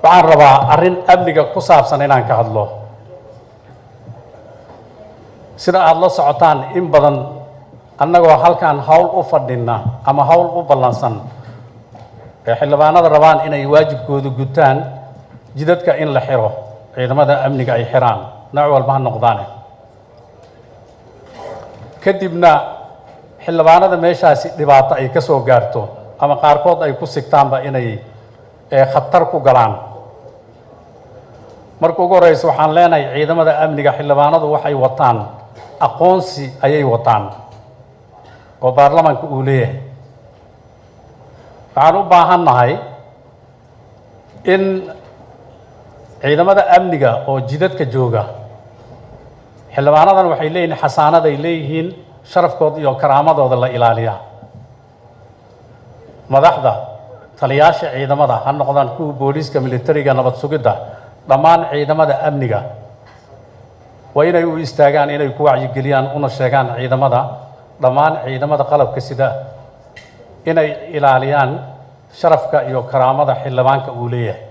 waxaan rabaa arrin amniga ku saabsan inaan ka hadlo sida aad la socotaan in badan annagoo halkan hawl u fadhina ama hawl u ballansan ee xildhibaanada rabaan inay waajibkooda gutaan jidadka in la xiro ciidamada amniga ay xiraan nooc walba ha noqdaane kadibna xildhibaanada meeshaasi dhibaato ay ka soo gaarto ama qaarkood ay ku sigtaanba inay khatar ku galaan marka ugu horeysa waxaan leenahay ciidamada amniga xildhibaanadu waxay wataan aqoonsi ayay wataan oo baarlamaanka uu leeyahay waxaan u baahannahay in ciidamada amniga oo jidadka jooga xildhibaanadan waxay leeyihiin xasaanad ay leeyihiin sharafkooda iyo karaamadooda la ilaaliyaa madaxda taliyaasha ciidamada ha noqdaan kuwa booliiska militariga nabad sugidda dhammaan ciidamada amniga waa inay u istaagaan inay ku wacyigeliyaan una sheegaan ciidamada dhammaan ciidamada qalabka sida inay ilaaliyaan sharafka iyo karaamada xildhibaanka uu leeyahay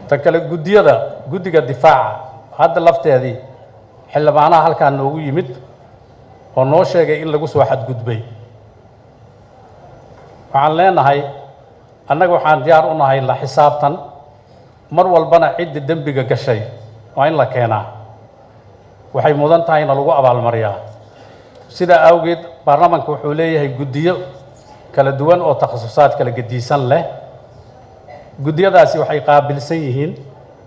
tan kale guddiga difaaca hadda lafteedii xildhibaanaha halkaan noogu yimid oo noo sheegay in lagu soo xadgudbay waxaan leenahay annaga waxaan diyaar u nahay la xisaabtan mar walbana cidda dembiga gashay waa in la keenaa waxay mudan tahay in lagu abaalmariyaa sidaa awgeed baarlamaanka wuxuu leeyahay guddiyo kala duwan oo takhasusaad kala gediisan leh guddiyadaasi waxay qaabilsan yihiin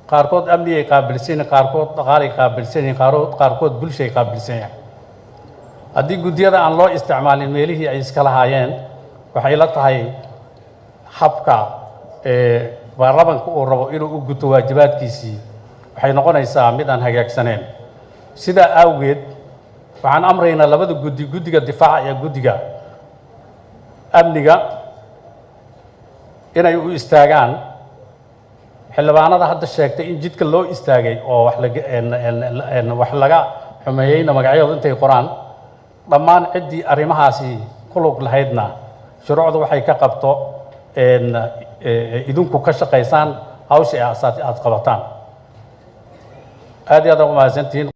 qaarkood amni ay qaabilsan yihiin qaarkood dhaqaalay qaabilsan yihiin qaarkood bulsho ay qaabilsan yihiin haddii guddiyada aan loo isticmaalin meelihii ay iska lahaayeen waxay la tahay habka baarlamaanka uu rabo inuu u guto waajibaadkiisii waxay noqonaysaa mid aan hagaagsaneen sidaa awgeed waxaan amraynaa labada guddiga difaaca iyo guddiga amniga inay u istaagaan xildhibaanada hadda sheegtay in jidka loo istaagay oo wax laga xumeeyeyna magacyadooda intay qoraan dhammaan ciddii arrimahaasi ku lug lahaydna shuruucda waxay ka qabto idinku ka shaqaysaan hawsha aad qabataan aad iyo aad ugu mahadsantihiin